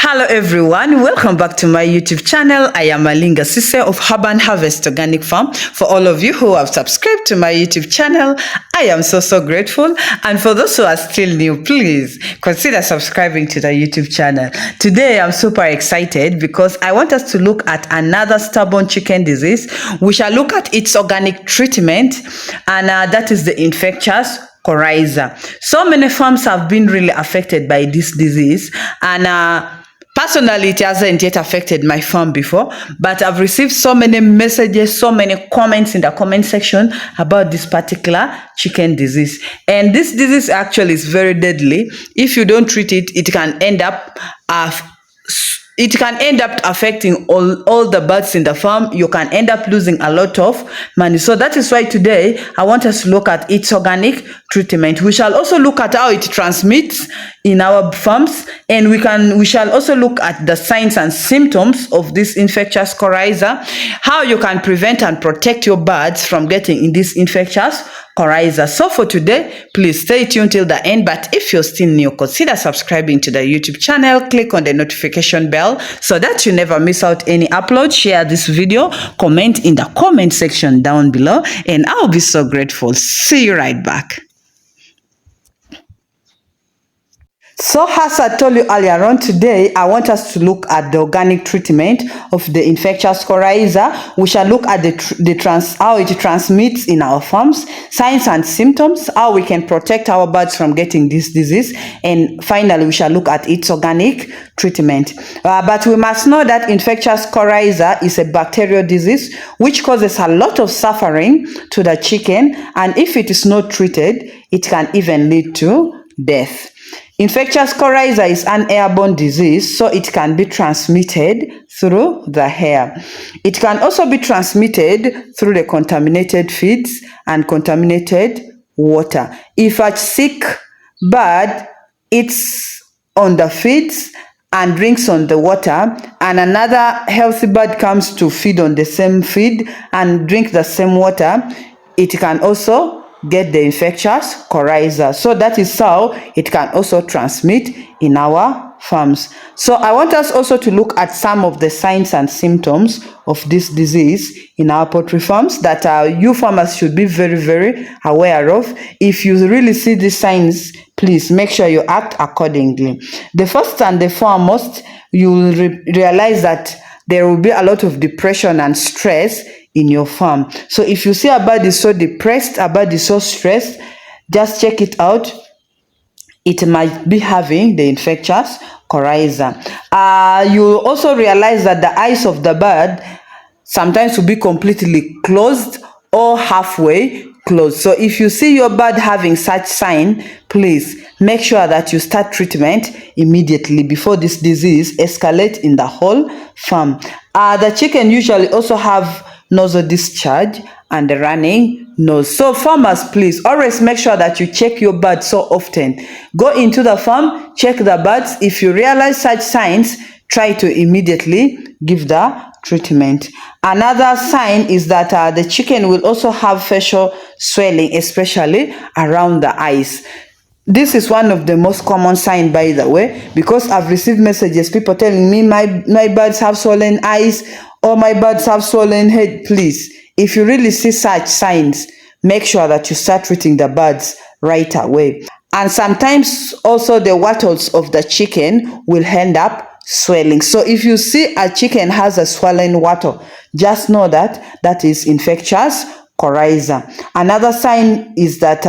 Hello everyone, welcome back to my YouTube channel. I am Malinga Sise of Urban Harvest Organic Farm. For all of you who have subscribed to my YouTube channel, I am so grateful. And for those who are still new, please consider subscribing to the YouTube channel. Today I'm super excited because I want us to look at another stubborn chicken disease. We shall look at its organic treatment, and that is the Infectious Coryza. So many farms have been really affected by this disease, and personally, it hasn't yet affected my farm before, but I've received so many messages, so many comments in the comment section about this particular chicken disease. And this disease actually is very deadly. If you don't treat it, it can end up affecting all the birds in the farm. You can end up losing a lot of money. So that is why today I want us to look at its organic treatment. We shall also look at how it transmits in our farms, and we shall also look at the signs and symptoms of this infectious coryza, how you can prevent and protect your birds from getting in this infectious coryza. So for today, please stay tuned till the end. But if you're still new, consider subscribing to the YouTube channel. Click on the notification bell so that you never miss out any upload. Share this video, comment in the comment section down below, and I'll be so grateful. See you right back. So as I told you earlier on, today I want us to look at the organic treatment of the infectious coryza. We shall look at how it transmits in our farms, signs and symptoms, how we can protect our birds from getting this disease, and finally we shall look at its organic treatment. But we must know that infectious coryza is a bacterial disease which causes a lot of suffering to the chicken, and if it is not treated, it can even lead to death. Infectious coryza is an airborne disease, so it can be transmitted through the air. It can also be transmitted through the contaminated feeds and contaminated water. If a sick bird eats on the feeds and drinks on the water, and another healthy bird comes to feed on the same feed and drink the same water, it can also get the infectious coryza. So that is how it can also transmit in our farms. So I want us also to look at some of the signs and symptoms of this disease in our poultry farms that you farmers should be very aware of. If you really see these signs, please make sure you act accordingly. The first and the foremost, you will realize that there will be a lot of depression and stress in your farm. So if you see a bird is so depressed, a bird is so stressed, just check it out. It might be having the infectious coryza. You will also realize that the eyes of the bird sometimes will be completely closed or halfway closed. So if you see your bird having such sign, please make sure that you start treatment immediately before this disease escalates in the whole farm. The chicken usually also have nasal discharge and the running nose. So farmers, please always make sure that you check your birds so often. Go into the farm, check the birds. If you realize such signs, try to immediately give the treatment. Another sign is that the chicken will also have facial swelling, especially around the eyes. This is one of the most common signs, by the way, because I've received messages, people telling me my birds have swollen eyes or my birds have swollen head. Please, if you really see such signs, make sure that you start treating the birds right away. And sometimes also the wattles of the chicken will end up swelling. So if you see a chicken has a swollen wattle, just know that that is infectious coryza. Another sign is that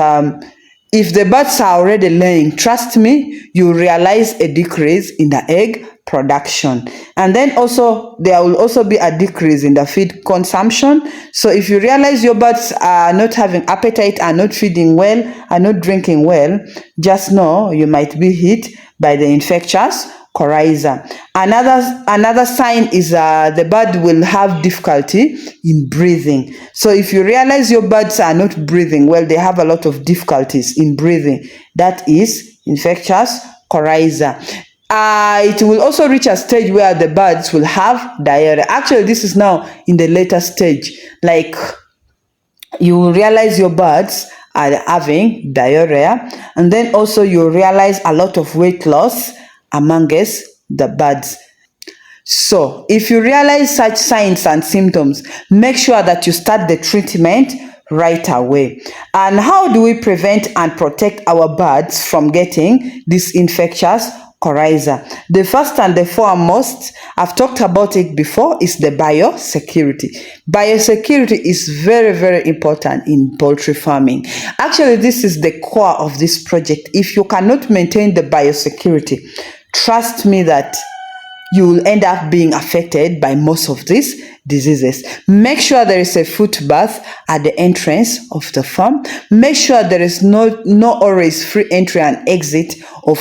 if the birds are already laying, trust me, you realize a decrease in the egg production. And then also there will also be a decrease in the feed consumption. So if you realize your birds are not having appetite, are not feeding well, are not drinking well, just know you might be hit by the infectious coryza. Another sign is the bird will have difficulty in breathing. So if you realize your birds are not breathing well, they have a lot of difficulties in breathing, that is infectious coryza. It will also reach a stage where the birds will have diarrhea. Actually, this is now in the later stage. Like, you will realize your birds are having diarrhea, and then also you realize a lot of weight loss amongst the birds. So, if you realize such signs and symptoms, make sure that you start the treatment right away. And how do we prevent and protect our birds from getting this infectious coryza? The first and the foremost, I've talked about it before, is the biosecurity. Biosecurity is very, very important in poultry farming. Actually, this is the core of this project. If you cannot maintain the biosecurity, trust me that you will end up being affected by most of these diseases. Make sure there is a foot bath at the entrance of the farm. Make sure there is no always free entry and exit of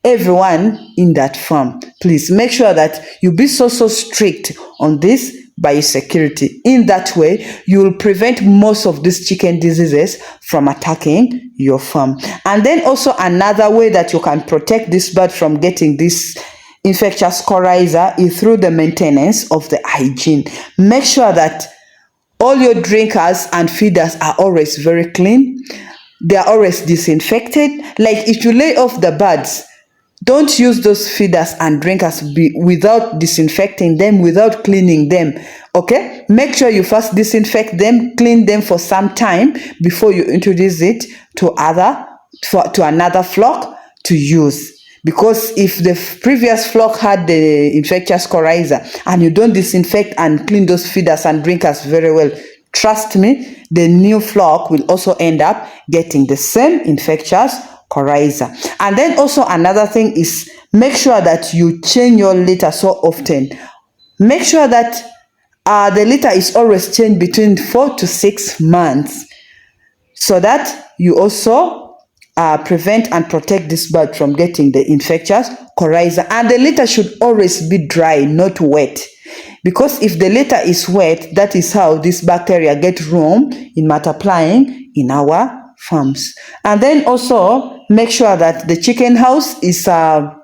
everyone in that farm. Please make sure that you be so strict on this biosecurity. In that way, you will prevent most of these chicken diseases from attacking your farm. And then also another way that you can protect this bird from getting this infectious coryza is through the maintenance of the hygiene. Make sure that all your drinkers and feeders are always very clean. They are always disinfected. Like if you lay off the birds, don't use those feeders and drinkers without disinfecting them, without cleaning them. Okay? Make sure you first disinfect them, clean them for some time before you introduce it to another flock to use. Because if the previous flock had the infectious coryza and you don't disinfect and clean those feeders and drinkers very well, trust me, the new flock will also end up getting the same infectious coryza. And then also another thing is make sure that you change your litter so often. Make sure that the litter is always changed between 4 to 6 months so that you also prevent and protect this bird from getting the infectious coryza. And the litter should always be dry, not wet. Because if the litter is wet, that is how this bacteria get room in multiplying in our farms. And then also make sure that the chicken house is well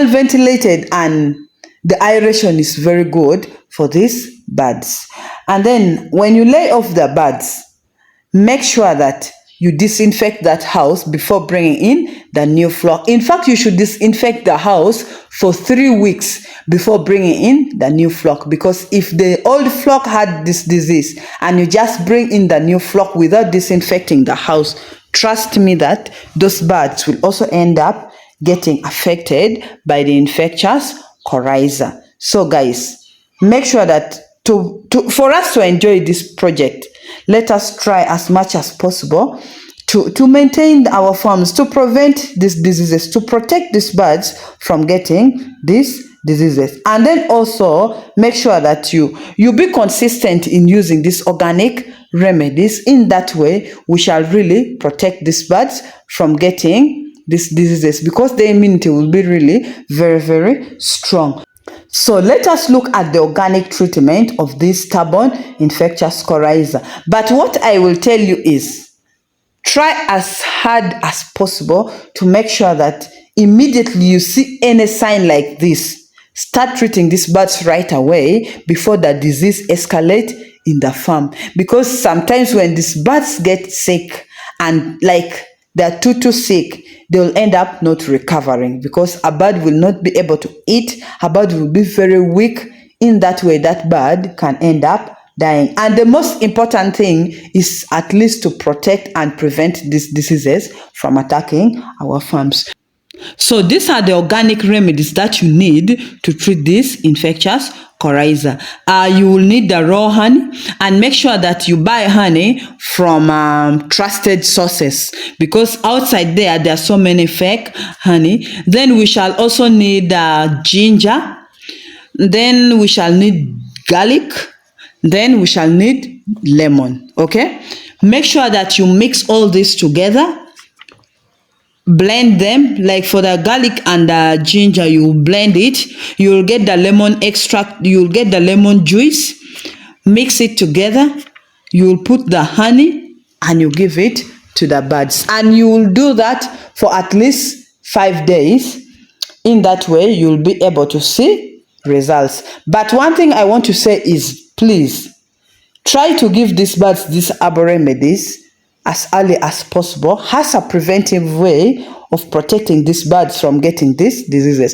ventilated and the aeration is very good for these birds. And then when you lay off the birds, make sure that you disinfect that house before bringing in the new flock. In fact, you should disinfect the house for 3 weeks before bringing in the new flock. Because if the old flock had this disease and you just bring in the new flock without disinfecting the house, trust me that those birds will also end up getting affected by the infectious coryza. So guys, make sure that for us to enjoy this project, let us try as much as possible to maintain our farms, to prevent these diseases, to protect these birds from getting these diseases. And then also make sure that you be consistent in using these organic remedies. In that way, we shall really protect these birds from getting these diseases, because the immunity will be really very, very strong. So let us look at the organic treatment of this stubborn infectious coryza. But what I will tell you is, try as hard as possible to make sure that immediately you see any sign like this, start treating these birds right away before the disease escalates in the farm. Because sometimes when these birds get sick and like they're too sick, they will end up not recovering, because a bird will not be able to eat. A bird will be very weak. In that way, that bird can end up dying. And the most important thing is at least to protect and prevent these diseases from attacking our farms. So these are the organic remedies that you need to treat this infectious coryza. You will need the raw honey, and make sure that you buy honey from trusted sources, because outside there are so many fake honey. Then we shall also need ginger. Then we shall need garlic. Then we shall need lemon. Okay? Make sure that you mix all this together. Blend them. Like for the garlic and the ginger, you blend it. You'll get the lemon extract. You'll get the lemon juice. Mix it together. You'll put the honey and you give it to the birds. And you will do that for at least 5 days. In that way, you'll be able to see results. But one thing I want to say is, please try to give these birds these herbal remedies as early as possible as a preventive way of protecting these birds from getting these diseases.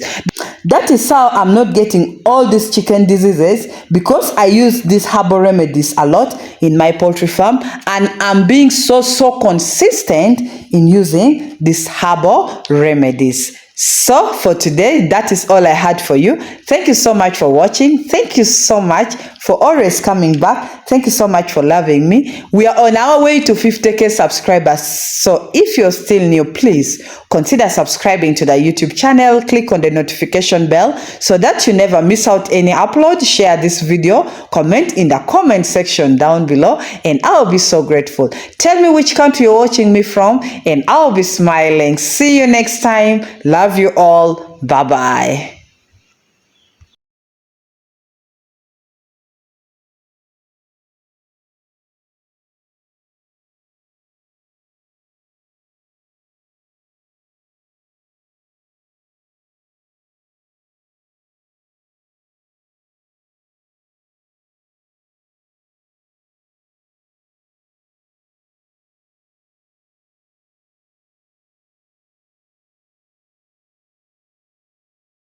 That is how I'm not getting all these chicken diseases, because I use these herbal remedies a lot in my poultry farm, and I'm being so consistent in using these herbal remedies. So for today, that is all I had for you. Thank you so much for watching. Thank you so much for always coming back. Thank you so much for loving me. We are on our way to 50k subscribers. So if you're still new, please consider subscribing to the YouTube channel. Click on the notification bell so that you never miss out any upload. Share this video, comment in the comment section down below, and I'll be so grateful. Tell me which country you're watching me from, and I'll be smiling. See you next time. Love you all. Bye-bye.